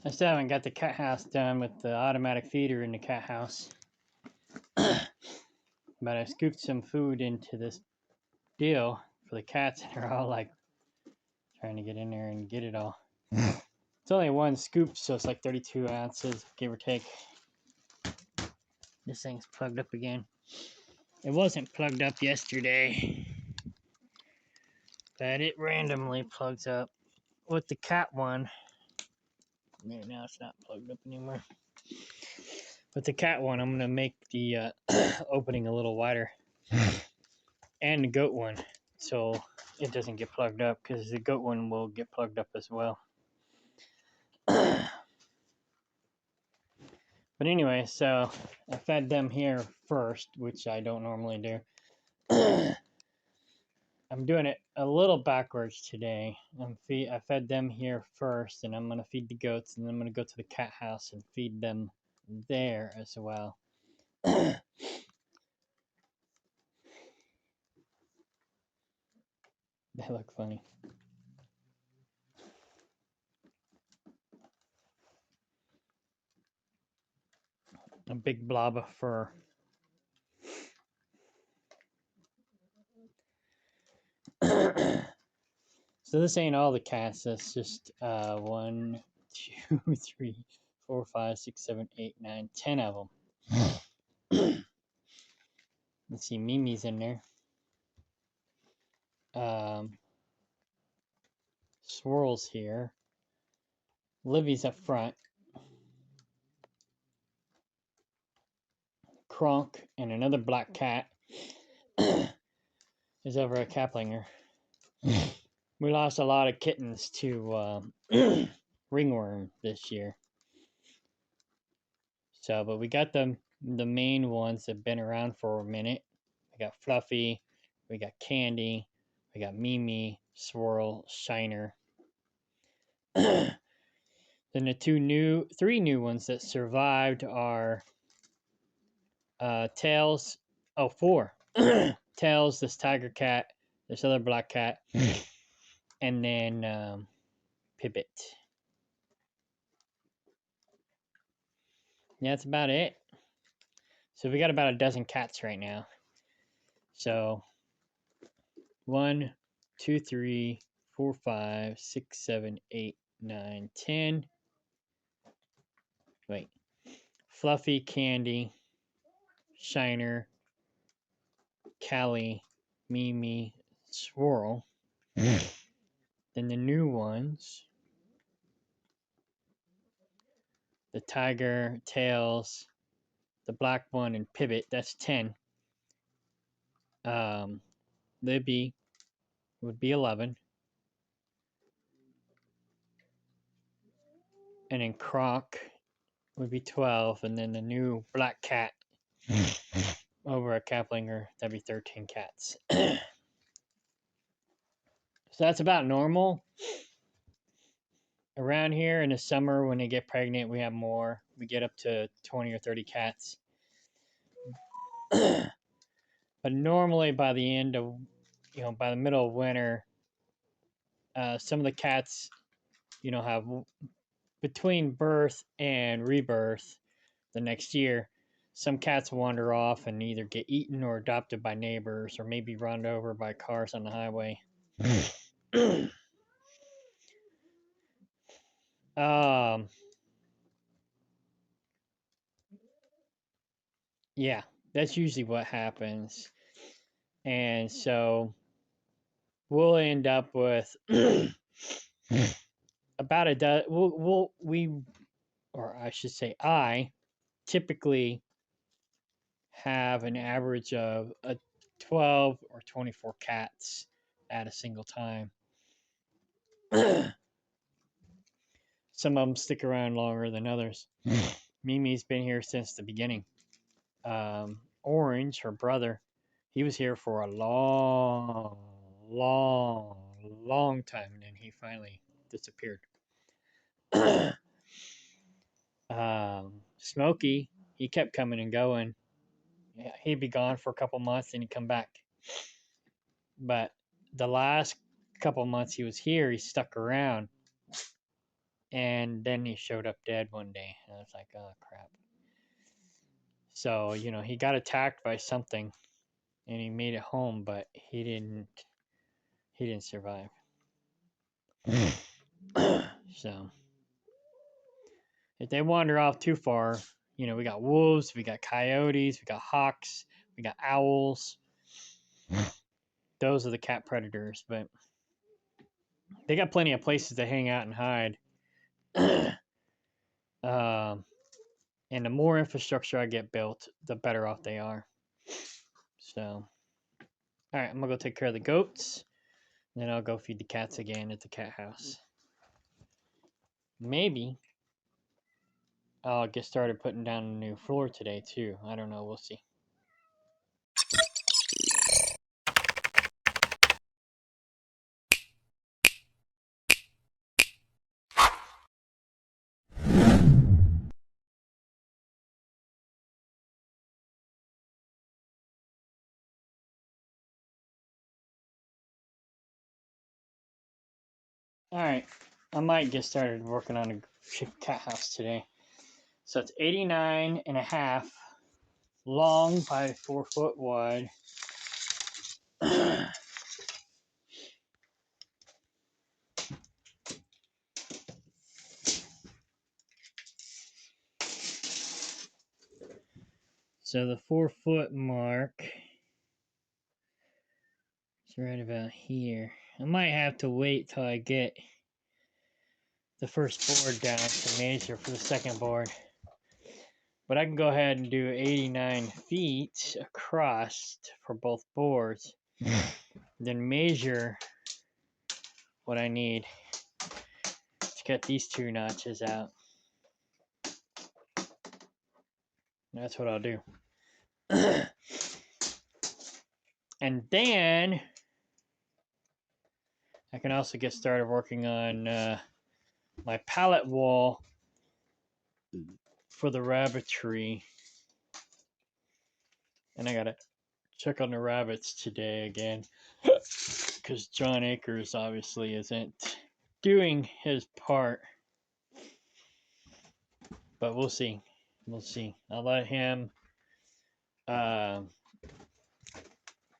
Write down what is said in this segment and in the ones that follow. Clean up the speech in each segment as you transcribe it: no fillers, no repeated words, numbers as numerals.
I still haven't got the cat house done with the automatic feeder in the cat house. But I scooped some food into this deal for the cats, and they're all like trying to get in there and get it all. It's only one scoop, so it's like 32 ounces, give or take. This thing's plugged up again. It wasn't plugged up yesterday, but it randomly plugs up with the cat one. There, now it's not plugged up anymore. With the cat one, I'm going to make the opening a little wider. And the goat one, so it doesn't get plugged up, because the goat one will get plugged up as well. But anyway, so I fed them here first, which I don't normally do. I'm doing it a little backwards today. I fed them here first, and I'm going to feed the goats, and then I'm going to go to the cat house and feed them there as well. They look funny. A big blob of fur. So this ain't all the cats. That's just 1, 2, 3, 4, 5, 6, 7, 8, 9, 10 of them. Let's see, Mimi's in there. Swirl's here. Livy's up front. Kronk and another black cat is over at Kaplinger. We lost a lot of kittens to ringworm this year. So, but we got the main ones that have been around for a minute. We got Fluffy, we got Candy, we got Mimi, Swirl, Shiner. Then the three new ones that survived are Tails. Oh, 4. Tails, this tiger cat, this other black cat, and then Pibbit. Yeah, that's about it. So we got about a dozen cats right now. So 1, 2, 3, 4, 5, 6, 7, 8, 9, 10. Wait. Fluffy, Candy, Shiner, Callie, Mimi, Swirl. Then the new ones. The Tiger, Tails, the black one, and Pivot. That's 10. Libby would be 11. And then Croc would be 12. And then the new black cat over at Kaplinger, that'd be 13 cats. So that's about normal. Around here in the summer, when they get pregnant, we have more. We get up to 20 or 30 cats. But normally by the end of, by the middle of winter, some of the cats, have between birth and rebirth the next year, some cats wander off and either get eaten or adopted by neighbors or maybe run over by cars on the highway. Yeah, that's usually what happens. And so we'll end up with about a dozen. Or I should say, I typically have an average of 12 or 24 cats at a single time. Some of them stick around longer than others. Mimi's been here since the beginning. Orange, her brother, he was here for a long time, and then he finally disappeared. Smokey, he kept coming and going. Yeah, he'd be gone for a couple months, and he'd come back. But the last couple months he was here, he stuck around. And then he showed up dead one day. And I was like, oh, crap. So, you know, he got attacked by something and he made it home, but he didn't survive. So, if they wander off too far, you know, we got wolves, we got coyotes, we got hawks, we got owls. Those are the cat predators, but they got plenty of places to hang out and hide. And the more infrastructure I get built, the better off they are. So, all right, I'm gonna go take care of the goats. Then I'll go feed the cats again at the cat house. Maybe I'll get started putting down a new floor today too. I don't know. We'll see. All right. I might get started working on a cat house today. So it's 89.5 long by 4 foot wide. So the 4 foot mark is right about here. I might have to wait till I get the first board down to measure for the second board. But I can go ahead and do 89 feet across for both boards. Then measure what I need to get these 2 notches out. That's what I'll do. And then I can also get started working on my pallet wall for the rabbitry. And I gotta check on the rabbits today again, because John Akers obviously isn't doing his part. But we'll see. We'll see. I'll let him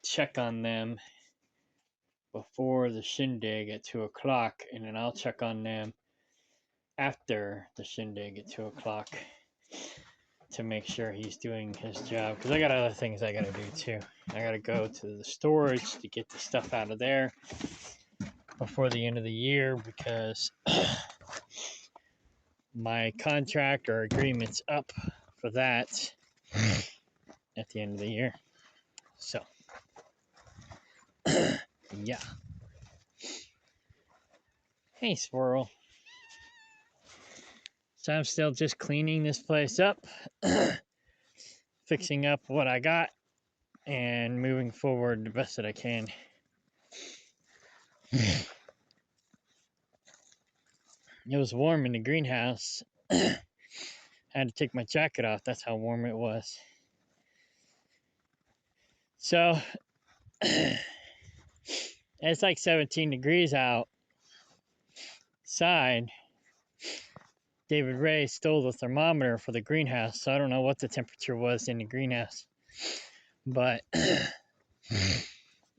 check on them before the shindig at 2 o'clock, and then I'll check on them after the shindig at 2 o'clock to make sure he's doing his job, because I got other things I gotta do too. I gotta go to the storage to get the stuff out of there before the end of the year, because my contract or agreement's up for that at the end of the year. So yeah. Hey, squirrel. So I'm still just cleaning this place up, fixing up what I got, and moving forward the best that I can. It was warm in the greenhouse. I had to take my jacket off. That's how warm it was. So it's like 17 degrees outside. David Ray stole the thermometer for the greenhouse, so I don't know what the temperature was in the greenhouse. But it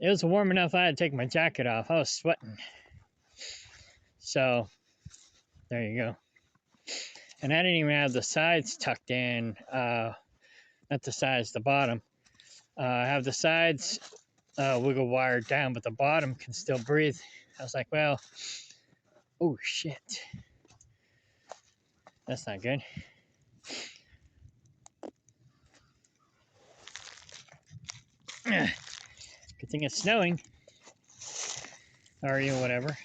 was warm enough I had to take my jacket off. I was sweating. So there you go. And I didn't even have the sides tucked in. Not the sides, the bottom. I have the sides wiggle wired down, but the bottom can still breathe. I was like, well, oh shit. That's not good. Good thing it's snowing. Or whatever.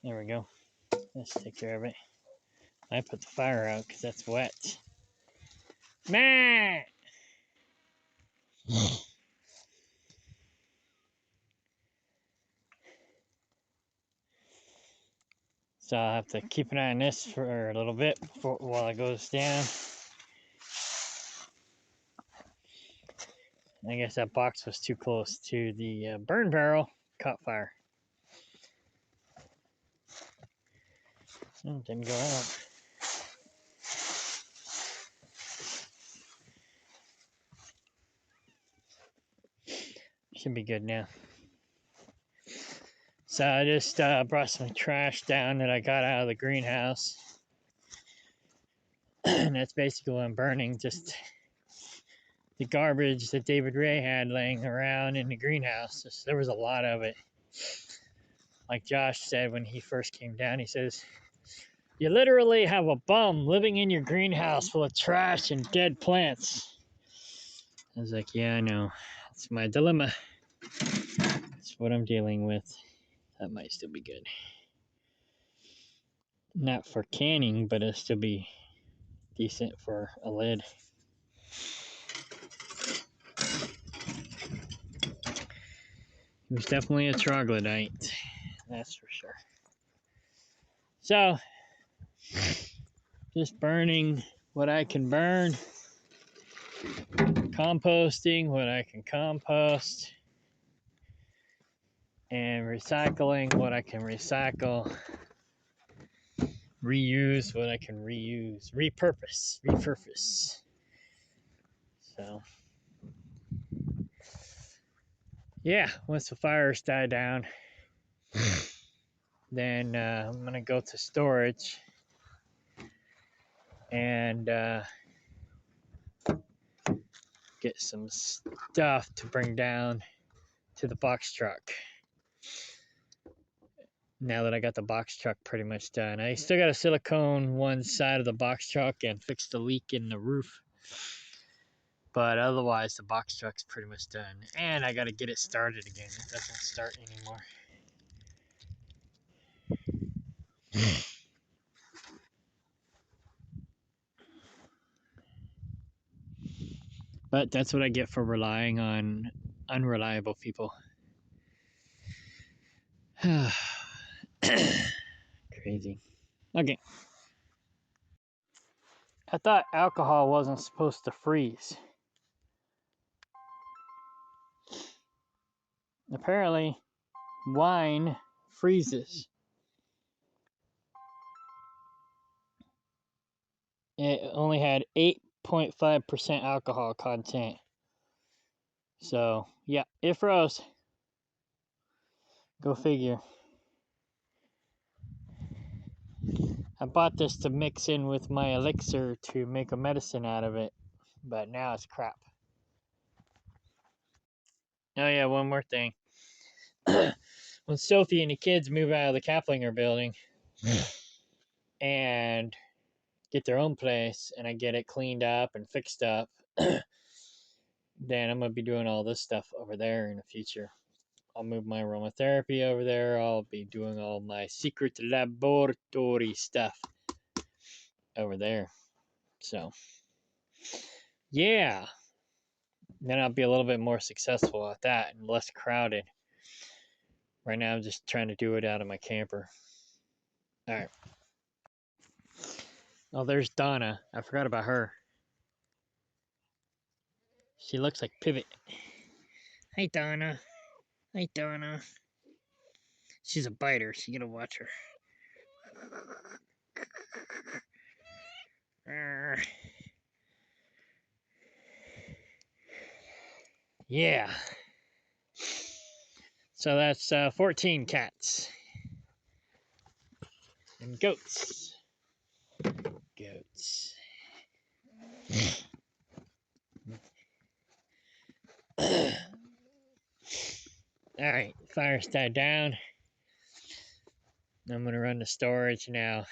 There we go. Let's take care of it. I put the fire out because that's wet. Man! So I'll have to keep an eye on this for a little bit while it goes down. I guess that box was too close to the burn barrel, caught fire. Oh, didn't go out. Should be good now. So I just brought some trash down that I got out of the greenhouse. And that's basically what I'm burning, just the garbage that David Ray had laying around in the greenhouse. There was a lot of it. Like Josh said when he first came down, he says, "You literally have a bum living in your greenhouse full of trash and dead plants." I was like, yeah, I know. It's my dilemma. It's what I'm dealing with. That might still be good. Not for canning, but it'll still be decent for a lid. He was definitely a troglodyte. That's for sure. So, just burning what I can burn. Composting what I can compost. And recycling what I can recycle. Reuse what I can reuse. Repurpose. So, yeah, once the fires die down, then I'm going to go to storage and get some stuff to bring down to the box truck. Now that I got the box truck pretty much done. I still got to silicone one side of the box truck and fix the leak in the roof. But otherwise, the box truck's pretty much done. And I got to get it started again. It doesn't start anymore. But that's what I get for relying on unreliable people. Crazy. Okay. I thought alcohol wasn't supposed to freeze. Apparently, wine freezes. It only had 8.5% alcohol content. So, yeah, it froze. Go figure. I bought this to mix in with my elixir to make a medicine out of it, but now it's crap. Oh yeah, one more thing. When Sophie and the kids move out of the Kaplinger building and get their own place and I get it cleaned up and fixed up, then I'm going to be doing all this stuff over there in the future. I'll move my aromatherapy over there. I'll be doing all my secret laboratory stuff over there. So, yeah. Then I'll be a little bit more successful at that and less crowded. Right now, I'm just trying to do it out of my camper. All right. Oh, there's Donna. I forgot about her. She looks like Pivot. Hey, Donna. Hey, Donna. She's a biter, so you gotta watch her. Yeah. So that's 14 cats. And goats. Goats. Alright, fire's died down. I'm gonna run the storage now.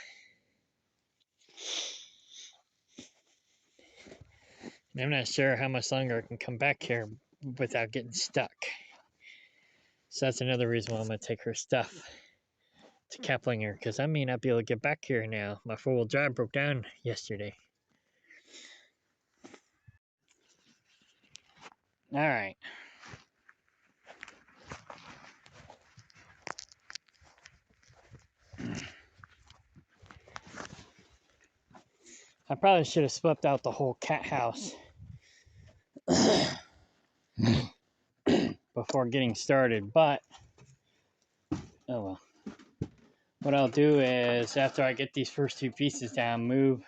And I'm not sure how much longer I can come back here without getting stuck. So that's another reason why I'm gonna take her stuff to Kaplinger, because I may not be able to get back here now. My four-wheel drive broke down yesterday. Alright. probably should have swept out the whole cat house before getting started, but oh well. What I'll do is, after I get these first two pieces down, move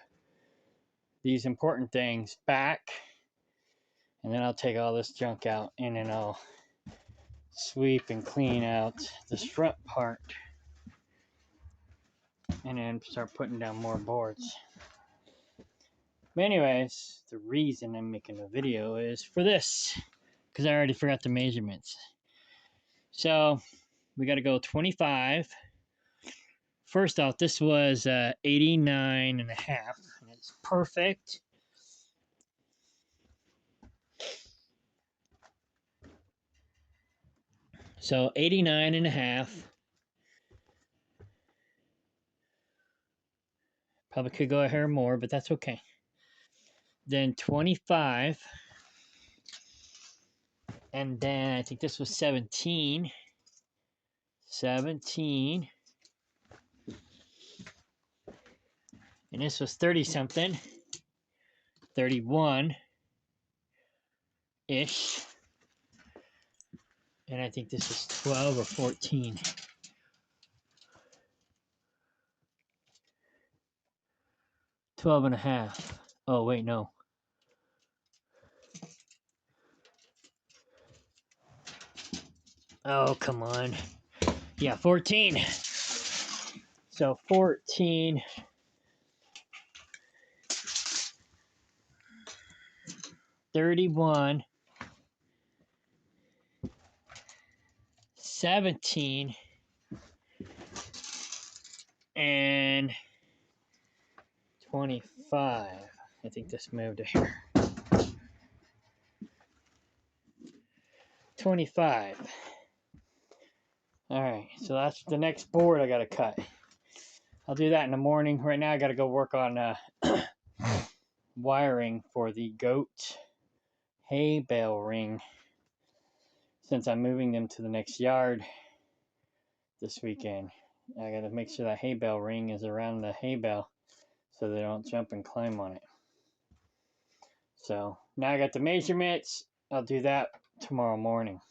these important things back, and then I'll take all this junk out, and then I'll sweep and clean out this front part, and then start putting down more boards. But anyways, the reason I'm making a video is for this, because I already forgot the measurements. So we got to go 25. First off, this was 89 and a half, and it's perfect. So 89 and a half. Probably could go a hair more, but that's okay. Then 25. And then I think this was 17. 17. And this was 30 something. 31-ish. And I think this is 12 or 14. 12 and a half. Oh, wait, no. Oh, come on. Yeah, 14. So 14. 31. 17. And 25. I think this moved to here. 25. All right, so that's the next board I got to cut. I'll do that in the morning. Right now I got to go work on wiring for the goat hay bale ring, since I'm moving them to the next yard this weekend. I got to make sure that hay bale ring is around the hay bale so they don't jump and climb on it. So now I got the measurements. I'll do that tomorrow morning.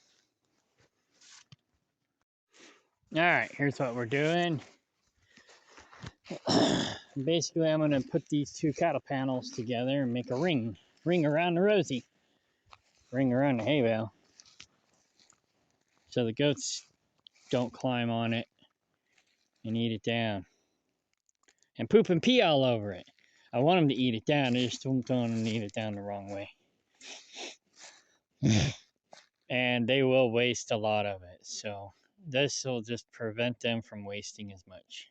All right, here's what we're doing. Basically, I'm going to put these two cattle panels together and make a ring around the Rosie, ring around the hay bale, so the goats don't climb on it and eat it down and poop and pee all over it. I want them to eat it down. I just don't want them to eat it down the wrong way. And they will waste a lot of it, so this will just prevent them from wasting as much.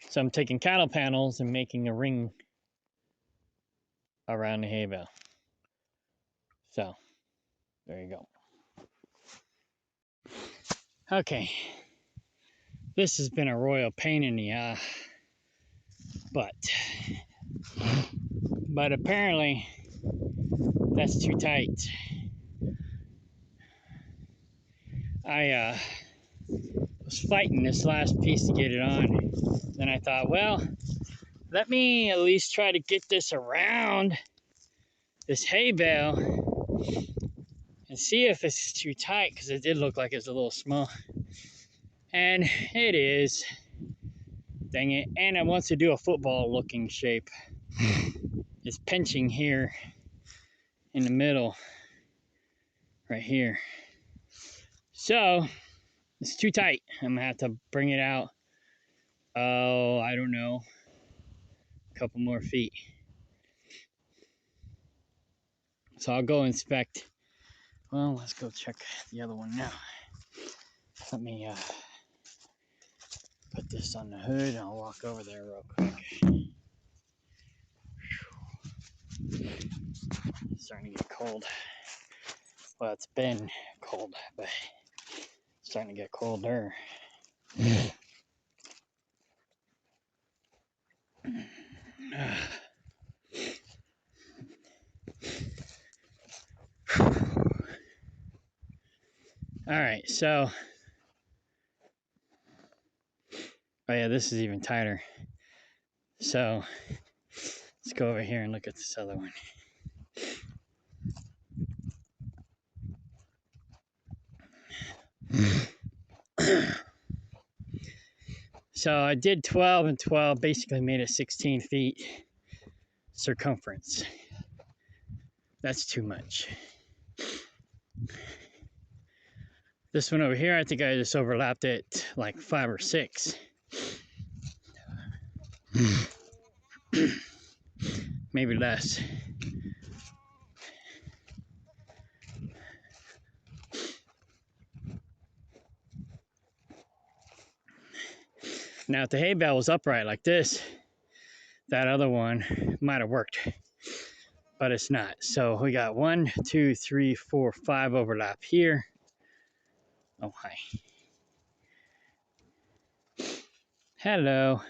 So I'm taking cattle panels and making a ring around the hay bale. So there you go. Okay, this has been a royal pain in the ass, but apparently that's too tight. I was fighting this last piece to get it on. Then I thought, well, let me at least try to get this around this hay bale and see if it's too tight, because it did look like it's a little small. And it is. Dang it. And it wants to do a football looking shape. It's pinching here in the middle, right here. So it's too tight. I'm gonna have to bring it out. Oh, I don't know, a couple more feet. So I'll go inspect. Well, let's go check the other one now. Let me put this on the hood and I'll walk over there real quick. It's starting to get cold. Well, it's been cold, but it's starting to get colder. All right, so Oh yeah, this is even tighter. So let's go over here and look at this other one. So I did 12 and 12, basically made it 16 feet circumference. That's too much. This one over here, I think I just overlapped it like 5 or 6. Maybe less. Now, if the hay bale was upright like this, that other one might have worked, but it's not. So we got 1, 2, 3, 4, 5 overlap here. Oh, hi. Hello.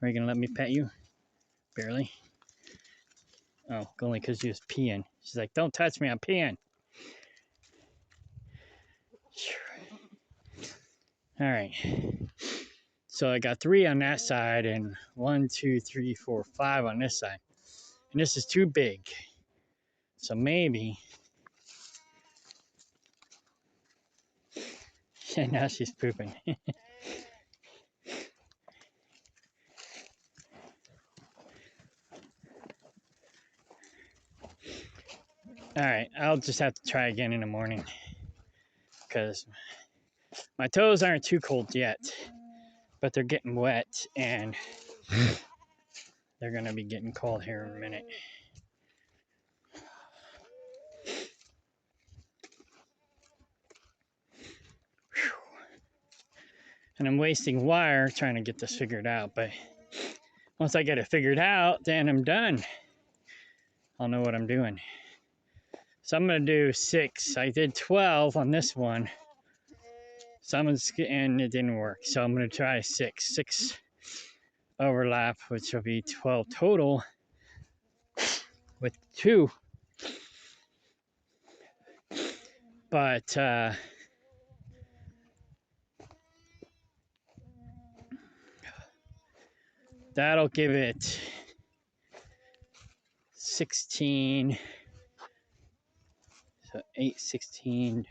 Are you gonna let me pet you? Barely. Oh, only because she was peeing. She's like, don't touch me, I'm peeing. All right. So I got 3 on that side and 1, 2, 3, 4, 5 on this side. And this is too big. So maybe. And now she's pooping. All right, I'll just have to try again in the morning because my toes aren't too cold yet, but they're getting wet and they're gonna be getting cold here in a minute. And I'm wasting wire trying to get this figured out, but once I get it figured out, then I'm done. I'll know what I'm doing. So I'm gonna do 6. I did 12 on this one. So and it didn't work. So I'm gonna try 6. 6 overlap, which will be 12 total with 2. But that'll give it 16, so 8, 16,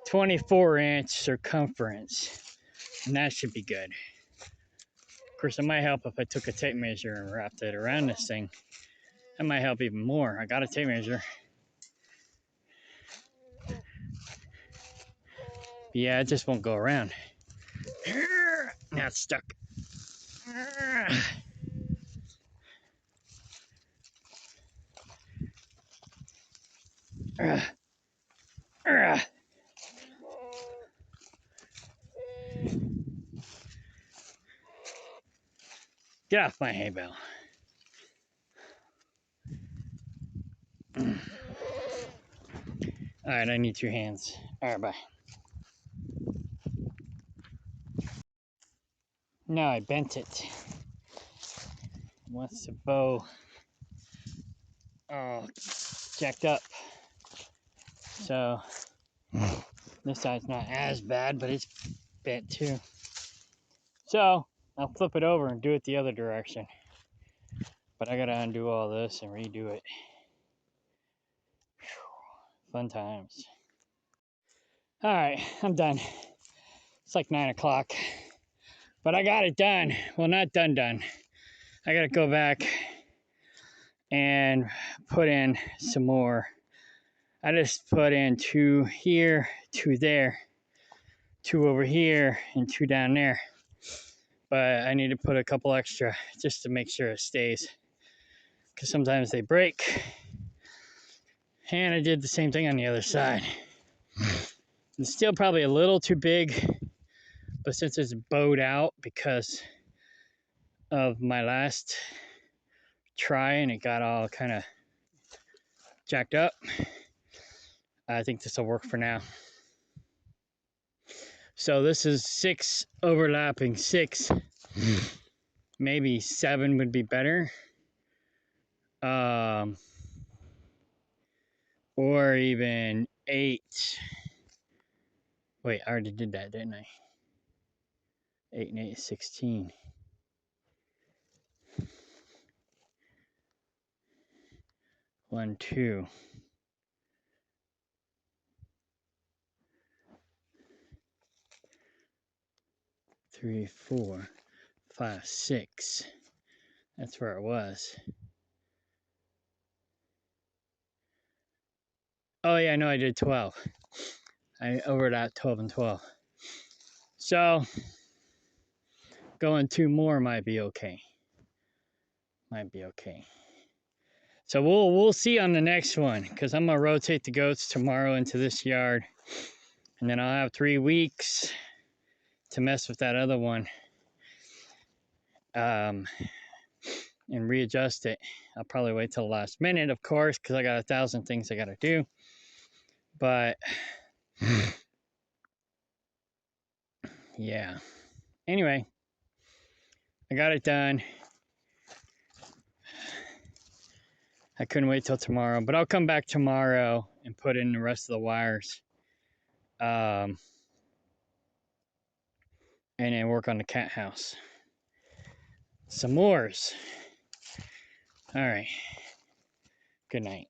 24-inch circumference. And that should be good. Of course, it might help if I took a tape measure and wrapped it around this thing. That might help even more. I got a tape measure. But yeah, it just won't go around. Now it's stuck. Get off my hay bale. All right, I need 2 hands. All right, bye. No, I bent it. Once the bow jacked up. So this side's not as bad, but it's bent too. So I'll flip it over and do it the other direction. But I gotta undo all this and redo it. Fun times. All right, I'm done. It's like 9 o'clock, but I got it done. Well, not done. I gotta go back and put in some more. I just put in 2 here, 2 there, 2 over here, and 2 down there. But I need to put a couple extra just to make sure it stays, because sometimes they break. And I did the same thing on the other side. It's still probably a little too big, but since it's bowed out because of my last try and it got all kind of jacked up, I think this will work for now. So this is 6 overlapping 6. Maybe 7 would be better. Or even 8. Wait, I already did that, didn't I? 8 and 8 is 16. 1, 2. 3, 4, 5, 6. That's where it was. Oh yeah, no, I did 12. I overed out 12 and 12. So going 2 more might be okay. Might be okay. So we'll see on the next one, because I'm gonna rotate the goats tomorrow into this yard, and then I'll have 3 weeks to mess with that other one, and readjust it. I'll probably wait till the last minute, of course, because I got 1,000 things I gotta do. But yeah. Anyway, I got it done. I couldn't wait till tomorrow, but I'll come back tomorrow and put in the rest of the wires. And then work on the cat house. Some mores. All right. Good night.